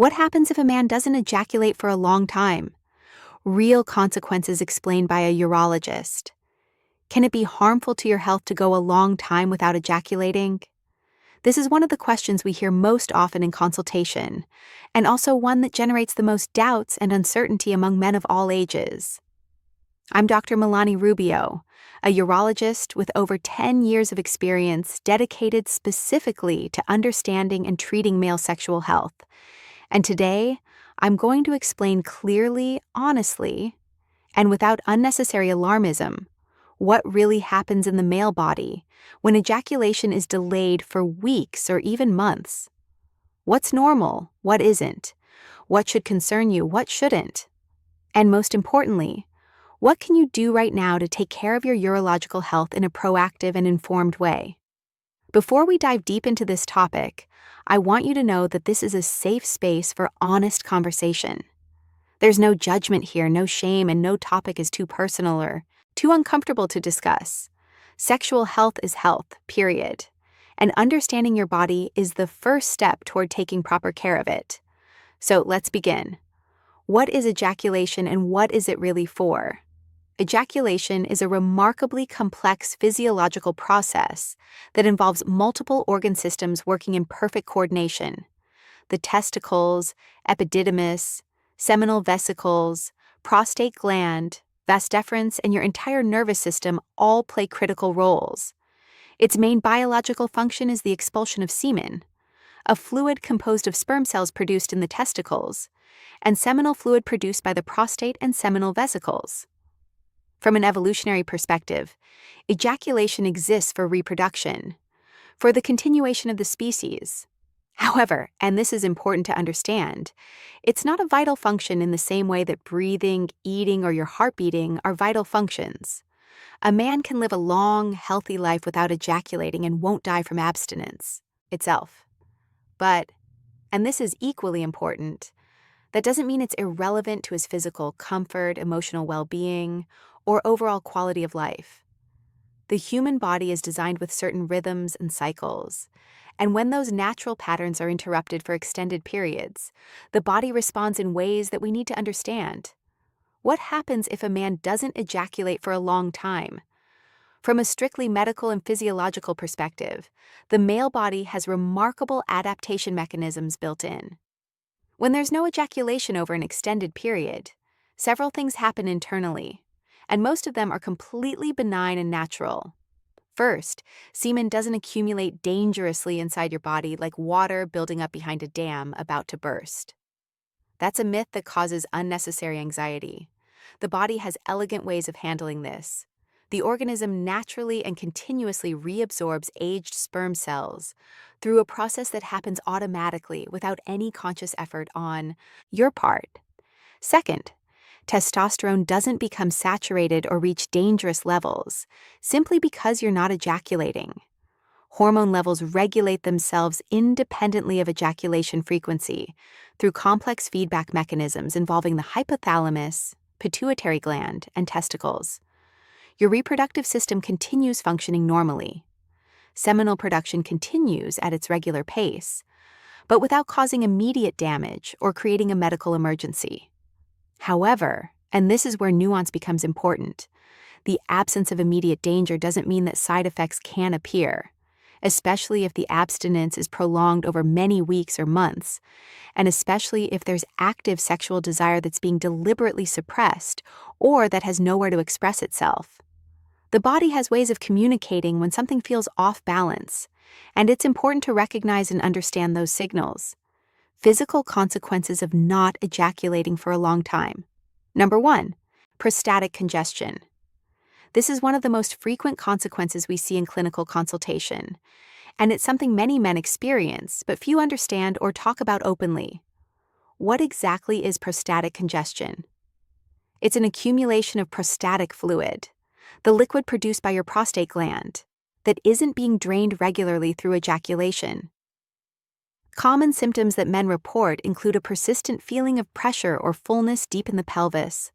What happens if a man doesn't ejaculate for a long time? Real consequences explained by a urologist. Can it be harmful to your health to go a long time without ejaculating? This is one of the questions we hear most often in consultation, and also one that generates the most doubts and uncertainty among men of all ages. I'm Dr. Melani Rubio, a urologist with over 10 years of experience dedicated specifically to understanding and treating male sexual health. And today, I'm going to explain clearly, honestly, and without unnecessary alarmism, what really happens in the male body when ejaculation is delayed for weeks or even months. What's normal? What isn't? What should concern you? What shouldn't? And most importantly, what can you do right now to take care of your urological health in a proactive and informed way? Before we dive deep into this topic, I want you to know that this is a safe space for honest conversation. There's no judgment here, no shame, and no topic is too personal or too uncomfortable to discuss. Sexual health is health, period. And understanding your body is the first step toward taking proper care of it. So let's begin. What is ejaculation and what is it really for? Ejaculation is a remarkably complex physiological process that involves multiple organ systems working in perfect coordination. The testicles, epididymis, seminal vesicles, prostate gland, vas deferens, and your entire nervous system all play critical roles. Its main biological function is the expulsion of semen, a fluid composed of sperm cells produced in the testicles, and seminal fluid produced by the prostate and seminal vesicles. From an evolutionary perspective, ejaculation exists for reproduction, for the continuation of the species. However, and this is important to understand, it's not a vital function in the same way that breathing, eating, or your heart beating are vital functions. A man can live a long, healthy life without ejaculating and won't die from abstinence itself. But, and this is equally important, that doesn't mean it's irrelevant to his physical comfort, emotional well-being, or overall quality of life. The human body is designed with certain rhythms and cycles, and when those natural patterns are interrupted for extended periods, the body responds in ways that we need to understand. What happens if a man doesn't ejaculate for a long time? From a strictly medical and physiological perspective, the male body has remarkable adaptation mechanisms built in. When there's no ejaculation over an extended period, several things happen internally, and most of them are completely benign and natural. First, semen doesn't accumulate dangerously inside your body like water building up behind a dam about to burst. That's a myth that causes unnecessary anxiety. The body has elegant ways of handling this. The organism naturally and continuously reabsorbs aged sperm cells through a process that happens automatically without any conscious effort on your part. Second, testosterone doesn't become saturated or reach dangerous levels simply because you're not ejaculating. Hormone levels regulate themselves independently of ejaculation frequency through complex feedback mechanisms involving the hypothalamus, pituitary gland, and testicles. Your reproductive system continues functioning normally. Seminal production continues at its regular pace, but without causing immediate damage or creating a medical emergency. However, and this is where nuance becomes important, the absence of immediate danger doesn't mean that side effects can appear, especially if the abstinence is prolonged over many weeks or months, and especially if there's active sexual desire that's being deliberately suppressed or that has nowhere to express itself. The body has ways of communicating when something feels off balance, and it's important to recognize and understand those signals. Physical consequences of not ejaculating for a long time. Number 1, prostatic congestion. This is one of the most frequent consequences we see in clinical consultation, and it's something many men experience, but few understand or talk about openly. What exactly is prostatic congestion? It's an accumulation of prostatic fluid, the liquid produced by your prostate gland, that isn't being drained regularly through ejaculation. Common symptoms that men report include a persistent feeling of pressure or fullness deep in the pelvis,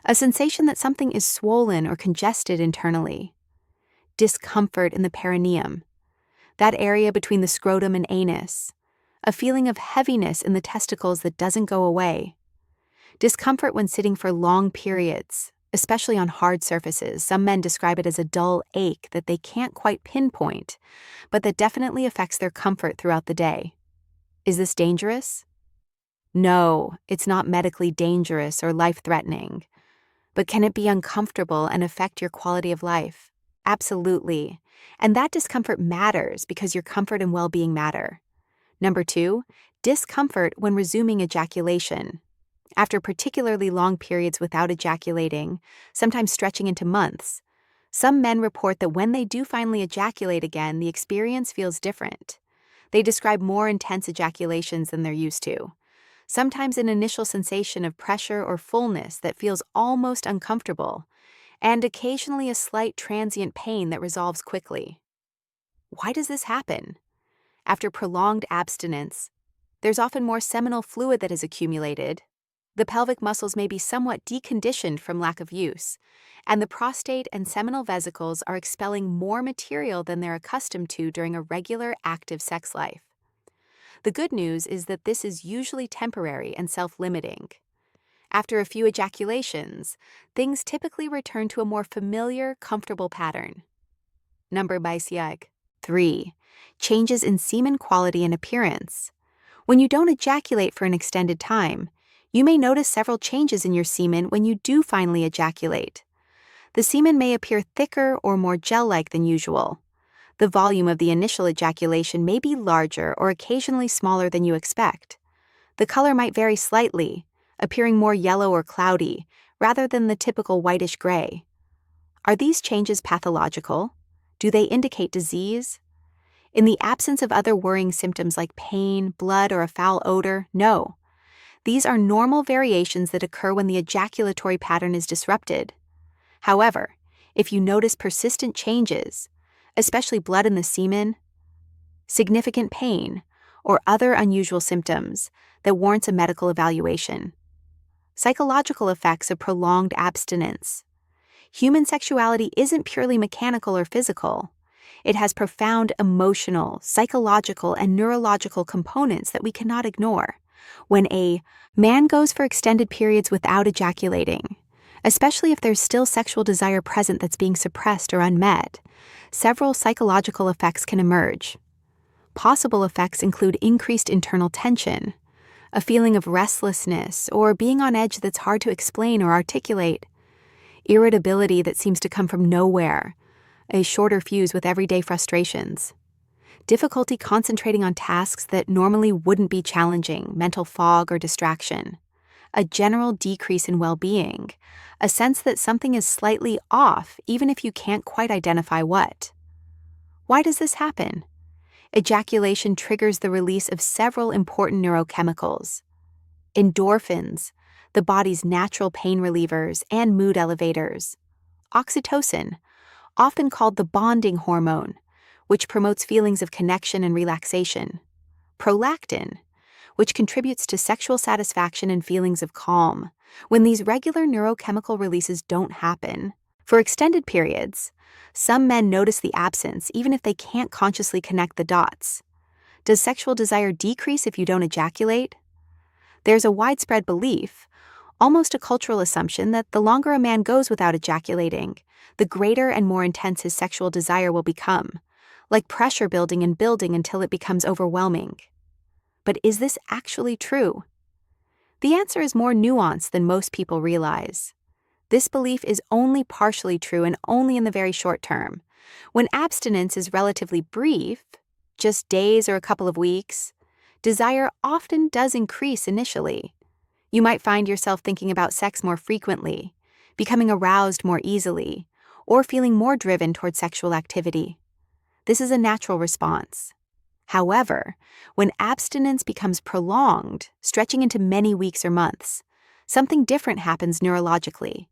a sensation that something is swollen or congested internally, discomfort in the perineum, that area between the scrotum and anus, a feeling of heaviness in the testicles that doesn't go away, discomfort when sitting for long periods, especially on hard surfaces. Some men describe it as a dull ache that they can't quite pinpoint, but that definitely affects their comfort throughout the day. Is this dangerous? No, it's not medically dangerous or life-threatening. But can it be uncomfortable and affect your quality of life? Absolutely. And that discomfort matters because your comfort and well-being matter. Number 2, discomfort when resuming ejaculation. After particularly long periods without ejaculating, sometimes stretching into months, some men report that when they do finally ejaculate again, the experience feels different. They describe more intense ejaculations than they're used to. Sometimes an initial sensation of pressure or fullness that feels almost uncomfortable, and occasionally a slight transient pain that resolves quickly. Why does this happen? After prolonged abstinence, there's often more seminal fluid that has accumulated. The pelvic muscles may be somewhat deconditioned from lack of use, and the prostate and seminal vesicles are expelling more material than they're accustomed to during a regular active sex life. The good news is that this is usually temporary and self-limiting. After a few ejaculations, things typically return to a more familiar, comfortable pattern. Number 3. Changes in semen quality and appearance. When you don't ejaculate for an extended time, you may notice several changes in your semen when you do finally ejaculate. The semen may appear thicker or more gel-like than usual. The volume of the initial ejaculation may be larger or occasionally smaller than you expect. The color might vary slightly, appearing more yellow or cloudy, rather than the typical whitish gray. Are these changes pathological? Do they indicate disease? In the absence of other worrying symptoms like pain, blood, or a foul odor, no. These are normal variations that occur when the ejaculatory pattern is disrupted. However, if you notice persistent changes, especially blood in the semen, significant pain, or other unusual symptoms that warrants a medical evaluation. Psychological effects of prolonged abstinence. Human sexuality isn't purely mechanical or physical. It has profound emotional, psychological, and neurological components that we cannot ignore. When a man goes for extended periods without ejaculating, especially if there's still sexual desire present that's being suppressed or unmet, several psychological effects can emerge. Possible effects include increased internal tension, a feeling of restlessness or being on edge that's hard to explain or articulate, irritability that seems to come from nowhere, a shorter fuse with everyday frustrations, difficulty concentrating on tasks that normally wouldn't be challenging, mental fog or distraction, a general decrease in well-being, a sense that something is slightly off even if you can't quite identify what. Why does this happen? Ejaculation triggers the release of several important neurochemicals. Endorphins, the body's natural pain relievers and mood elevators. Oxytocin, often called the bonding hormone, which promotes feelings of connection and relaxation. Prolactin, which contributes to sexual satisfaction and feelings of calm. When these regular neurochemical releases don't happen, for extended periods, some men notice the absence even if they can't consciously connect the dots. Does sexual desire decrease if you don't ejaculate? There's a widespread belief, almost a cultural assumption, that the longer a man goes without ejaculating, the greater and more intense his sexual desire will become, like pressure building and building until it becomes overwhelming. But is this actually true? The answer is more nuanced than most people realize. This belief is only partially true and only in the very short term. When abstinence is relatively brief, just days or a couple of weeks, desire often does increase initially. You might find yourself thinking about sex more frequently, becoming aroused more easily, or feeling more driven toward sexual activity. This is a natural response. However, when abstinence becomes prolonged, stretching into many weeks or months, something different happens neurologically.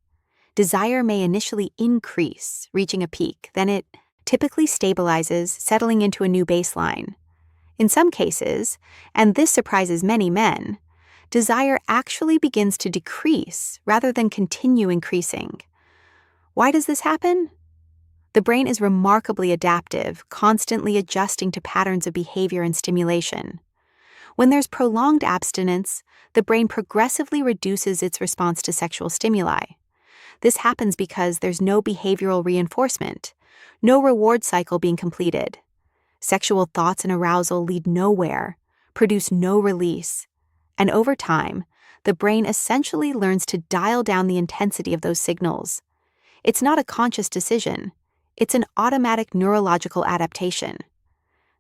Desire may initially increase, reaching a peak, then it typically stabilizes, settling into a new baseline. In some cases, and this surprises many men, desire actually begins to decrease rather than continue increasing. Why does this happen? The brain is remarkably adaptive, constantly adjusting to patterns of behavior and stimulation. When there's prolonged abstinence, the brain progressively reduces its response to sexual stimuli. This happens because there's no behavioral reinforcement, no reward cycle being completed. Sexual thoughts and arousal lead nowhere, produce no release, and over time, the brain essentially learns to dial down the intensity of those signals. It's not a conscious decision, it's an automatic neurological adaptation.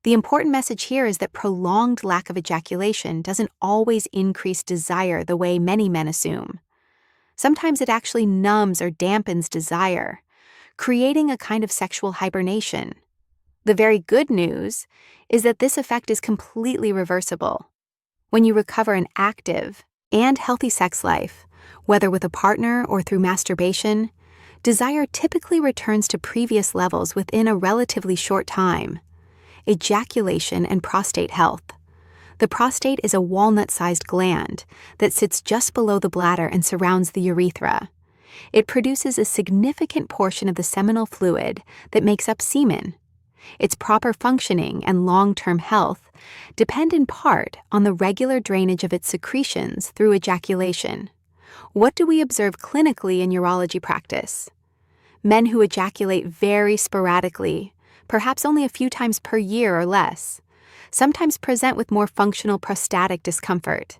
The important message here is that prolonged lack of ejaculation doesn't always increase desire the way many men assume. Sometimes it actually numbs or dampens desire, creating a kind of sexual hibernation. The very good news is that this effect is completely reversible. When you recover an active and healthy sex life, whether with a partner or through masturbation, desire typically returns to previous levels within a relatively short time. Ejaculation and prostate health. The prostate is a walnut-sized gland that sits just below the bladder and surrounds the urethra. It produces a significant portion of the seminal fluid that makes up semen. Its proper functioning and long-term health depend in part on the regular drainage of its secretions through ejaculation. What do we observe clinically in urology practice? Men who ejaculate very sporadically, perhaps only a few times per year or less, sometimes present with more functional prostatic discomfort.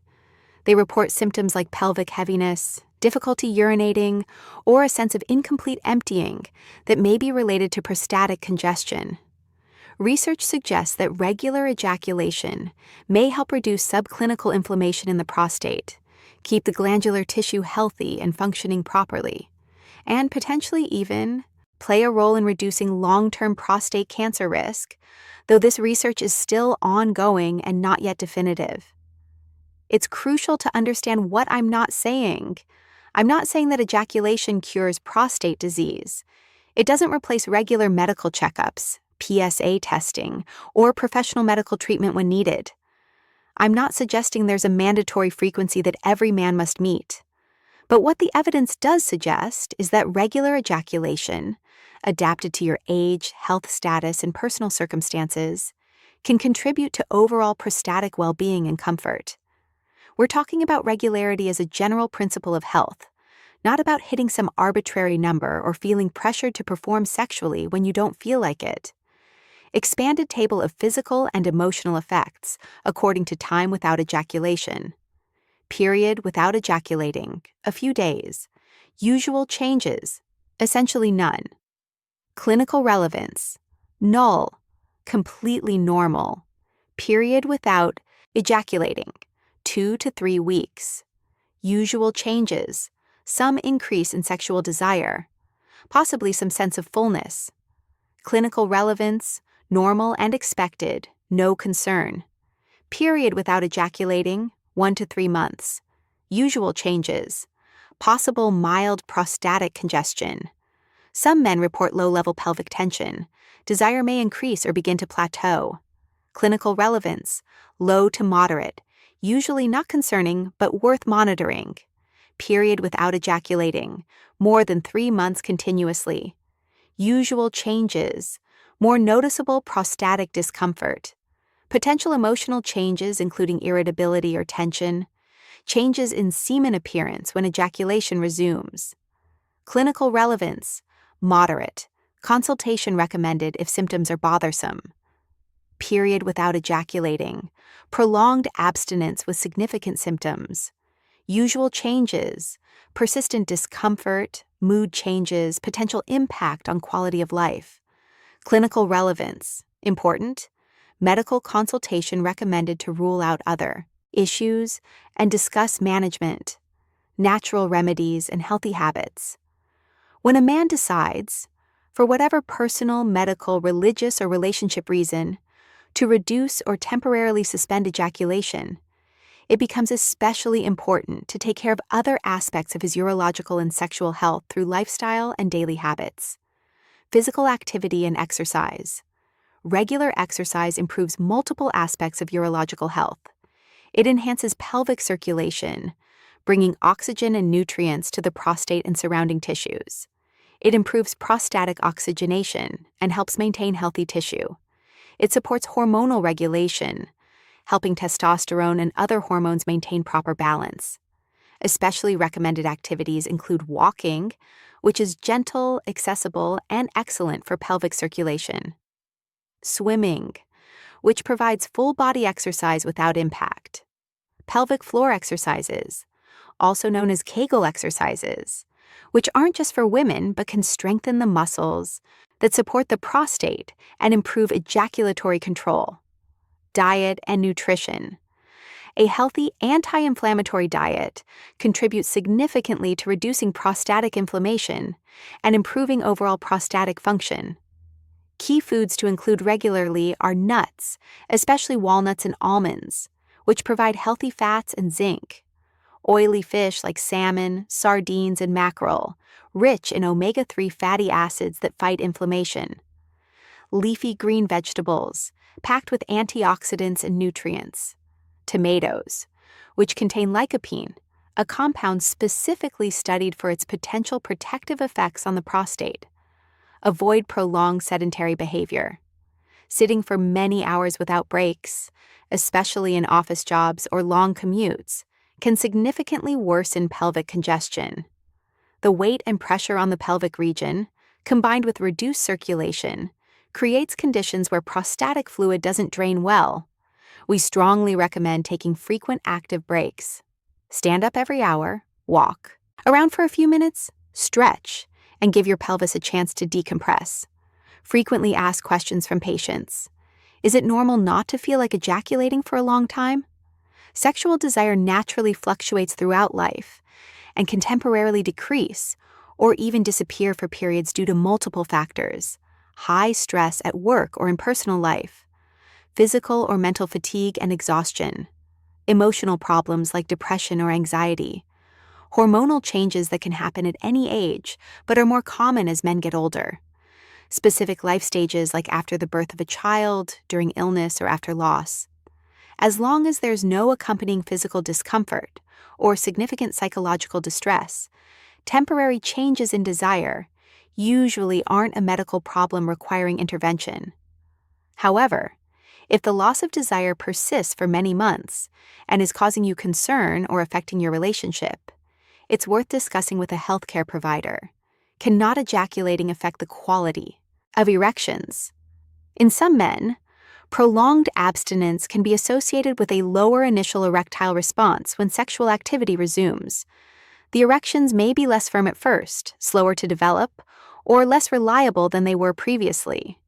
They report symptoms like pelvic heaviness, difficulty urinating, or a sense of incomplete emptying that may be related to prostatic congestion. Research suggests that regular ejaculation may help reduce subclinical inflammation in the prostate, keep the glandular tissue healthy and functioning properly, and potentially even play a role in reducing long-term prostate cancer risk, though this research is still ongoing and not yet definitive. It's crucial to understand what I'm not saying. I'm not saying that ejaculation cures prostate disease. It doesn't replace regular medical checkups, PSA testing, or professional medical treatment when needed. I'm not suggesting there's a mandatory frequency that every man must meet. But what the evidence does suggest is that regular ejaculation, adapted to your age, health status, and personal circumstances, can contribute to overall prostatic well-being and comfort. We're talking about regularity as a general principle of health, not about hitting some arbitrary number or feeling pressured to perform sexually when you don't feel like it. Expanded table of physical and emotional effects according to time without ejaculation. Period without ejaculating, a few days. Usual changes, essentially none. Clinical relevance, null, completely normal. Period without ejaculating, 2 to 3 weeks. Usual changes, some increase in sexual desire, possibly some sense of fullness. Clinical relevance, normal and expected, no concern. Period without ejaculating, 1 to 3 months. Usual changes, possible mild prostatic congestion. Some men report low-level pelvic tension. Desire may increase or begin to plateau. Clinical relevance, low to moderate, usually not concerning but worth monitoring. Period without ejaculating, more than 3 months continuously. Usual changes, more noticeable prostatic discomfort. Potential emotional changes including irritability or tension. Changes in semen appearance when ejaculation resumes. Clinical relevance, moderate. Consultation recommended if symptoms are bothersome. Period without ejaculating, prolonged abstinence with significant symptoms. Usual changes, persistent discomfort, mood changes, potential impact on quality of life. Clinical relevance, important. Medical consultation recommended to rule out other issues and discuss management, natural remedies, and healthy habits. When a man decides, for whatever personal, medical, religious, or relationship reason, to reduce or temporarily suspend ejaculation, it becomes especially important to take care of other aspects of his urological and sexual health through lifestyle and daily habits. Physical activity and exercise. Regular exercise improves multiple aspects of urological health. It enhances pelvic circulation, bringing oxygen and nutrients to the prostate and surrounding tissues. It improves prostatic oxygenation and helps maintain healthy tissue. It supports hormonal regulation, helping testosterone and other hormones maintain proper balance. Especially recommended activities include walking, which is gentle, accessible, and excellent for pelvic circulation. Swimming, which provides full body exercise without impact. Pelvic floor exercises, also known as Kegel exercises, which aren't just for women but can strengthen the muscles that support the prostate and improve ejaculatory control. Diet and nutrition. A healthy anti-inflammatory diet contributes significantly to reducing prostatic inflammation and improving overall prostatic function. Key foods to include regularly are nuts, especially walnuts and almonds, which provide healthy fats and zinc. Oily fish like salmon, sardines, and mackerel, rich in omega-3 fatty acids that fight inflammation. Leafy green vegetables, packed with antioxidants and nutrients. Tomatoes, which contain lycopene, a compound specifically studied for its potential protective effects on the prostate. Avoid prolonged sedentary behavior. Sitting for many hours without breaks, especially in office jobs or long commutes, can significantly worsen pelvic congestion. The weight and pressure on the pelvic region, combined with reduced circulation, creates conditions where prostatic fluid doesn't drain well. We strongly recommend taking frequent active breaks. Stand up every hour, walk around for a few minutes, stretch, and give your pelvis a chance to decompress. Frequently ask questions from patients. Is it normal not to feel like ejaculating for a long time? Sexual desire naturally fluctuates throughout life and can temporarily decrease or even disappear for periods due to multiple factors: high stress at work or in personal life, physical or mental fatigue and exhaustion, emotional problems like depression or anxiety, hormonal changes that can happen at any age but are more common as men get older, specific life stages like after the birth of a child, during illness, or after loss. As long as there's no accompanying physical discomfort or significant psychological distress, temporary changes in desire usually aren't a medical problem requiring intervention. However, if the loss of desire persists for many months and is causing you concern or affecting your relationship, it's worth discussing with a healthcare provider. Can not ejaculating affect the quality of erections? In some men, prolonged abstinence can be associated with a lower initial erectile response when sexual activity resumes. The erections may be less firm at first, slower to develop, or less reliable than they were previously.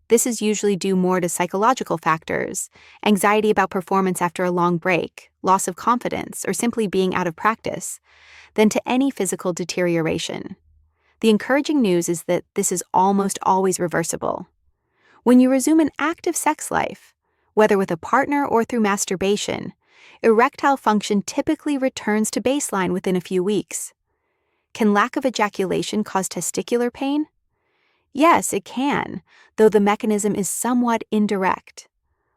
This is usually due more to psychological factors, anxiety about performance after a long break, loss of confidence, or simply being out of practice, than to any physical deterioration. The encouraging news is that this is almost always reversible. When you resume an active sex life, whether with a partner or through masturbation, erectile function typically returns to baseline within a few weeks. Can lack of ejaculation cause testicular pain? Yes, it can, though the mechanism is somewhat indirect.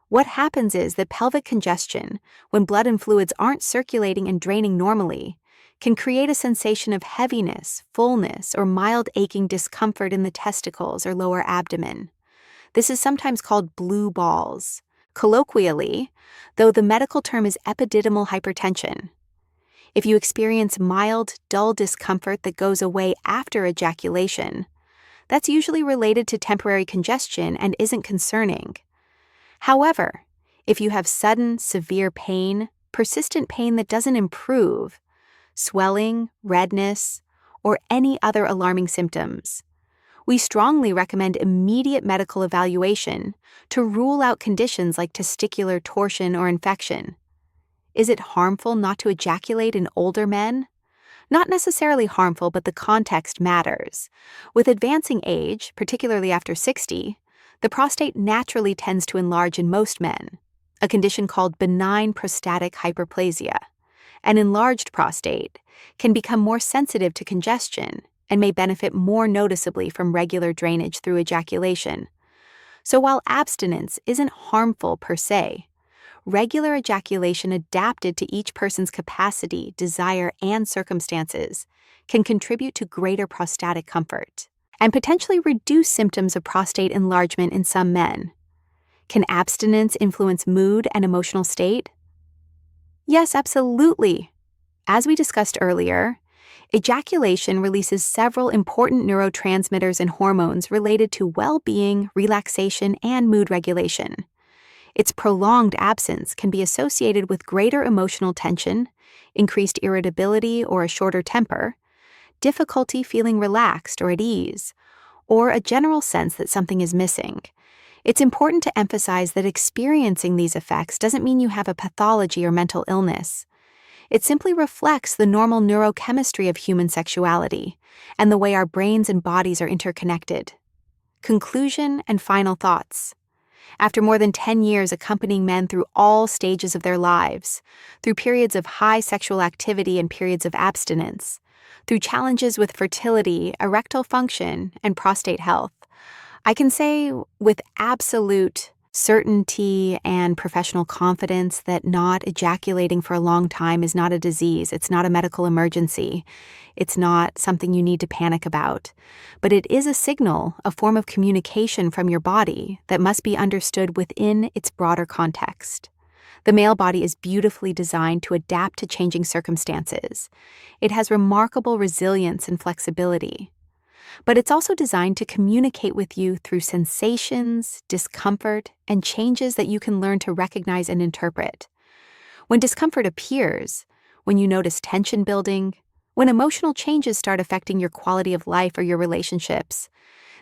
What happens is that pelvic congestion, when blood and fluids aren't circulating and draining normally, can create a sensation of heaviness, fullness, or mild aching discomfort in the testicles or lower abdomen. This is sometimes called blue balls. Colloquially, though, the medical term is epididymal hypertension. If you experience mild, dull discomfort that goes away after ejaculation, that's usually related to temporary congestion and isn't concerning. However, if you have sudden, severe pain, persistent pain that doesn't improve, swelling, redness, or any other alarming symptoms, we strongly recommend immediate medical evaluation to rule out conditions like testicular torsion or infection. Is it harmful not to ejaculate in older men? Not necessarily harmful, but the context matters. With advancing age, particularly after 60, the prostate naturally tends to enlarge in most men, a condition called benign prostatic hyperplasia. An enlarged prostate can become more sensitive to congestion and may benefit more noticeably from regular drainage through ejaculation. So while abstinence isn't harmful per se, regular ejaculation adapted to each person's capacity, desire, and circumstances can contribute to greater prostatic comfort and potentially reduce symptoms of prostate enlargement in some men. Can abstinence influence mood and emotional state? Yes, absolutely. As we discussed earlier, ejaculation releases several important neurotransmitters and hormones related to well-being, relaxation, and mood regulation. Its prolonged absence can be associated with greater emotional tension, increased irritability or a shorter temper, difficulty feeling relaxed or at ease, or a general sense that something is missing. It's important to emphasize that experiencing these effects doesn't mean you have a pathology or mental illness. It simply reflects the normal neurochemistry of human sexuality and the way our brains and bodies are interconnected. Conclusion and final thoughts. After more than 10 years accompanying men through all stages of their lives, through periods of high sexual activity and periods of abstinence, through challenges with fertility, erectile function, and prostate health, I can say with absolute certainty and professional confidence that not ejaculating for a long time is not a disease. It's not a medical emergency. It's not something you need to panic about. But it is a signal, a form of communication from your body that must be understood within its broader context. The male body is beautifully designed to adapt to changing circumstances. It has remarkable resilience and flexibility. But it's also designed to communicate with you through sensations, discomfort, and changes that you can learn to recognize and interpret. When discomfort appears, when you notice tension building, when emotional changes start affecting your quality of life or your relationships,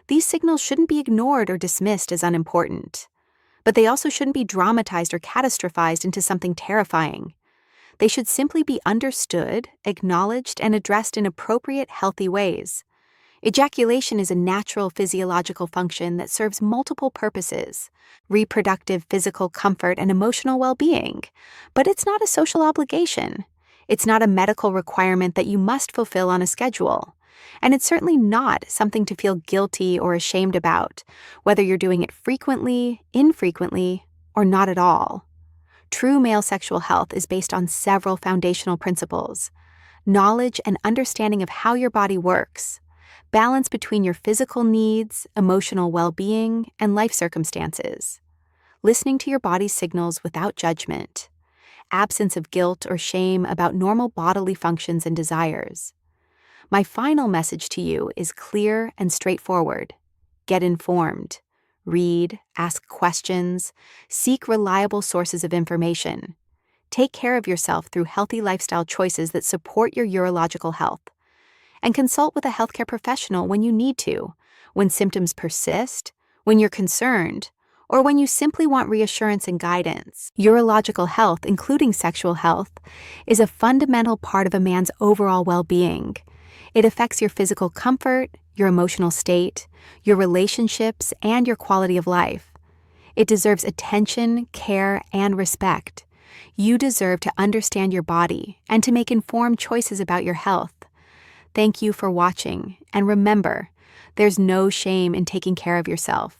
these signals shouldn't be ignored or dismissed as unimportant. But they also shouldn't be dramatized or catastrophized into something terrifying. They should simply be understood, acknowledged, and addressed in appropriate, healthy ways. Ejaculation is a natural physiological function that serves multiple purposes: reproductive, physical comfort, and emotional well-being. But it's not a social obligation. It's not a medical requirement that you must fulfill on a schedule. And it's certainly not something to feel guilty or ashamed about, whether you're doing it frequently, infrequently, or not at all. True male sexual health is based on several foundational principles: knowledge and understanding of how your body works, balance between your physical needs, emotional well-being, and life circumstances, listening to your body's signals without judgment, absence of guilt or shame about normal bodily functions and desires. My final message to you is clear and straightforward. Get informed. Read, ask questions, seek reliable sources of information. Take care of yourself through healthy lifestyle choices that support your urological health. And consult with a healthcare professional when you need to, when symptoms persist, when you're concerned, or when you simply want reassurance and guidance. Urological health, including sexual health, is a fundamental part of a man's overall well-being. It affects your physical comfort, your emotional state, your relationships, and your quality of life. It deserves attention, care, and respect. You deserve to understand your body and to make informed choices about your health. Thank you for watching, and remember, there's no shame in taking care of yourself.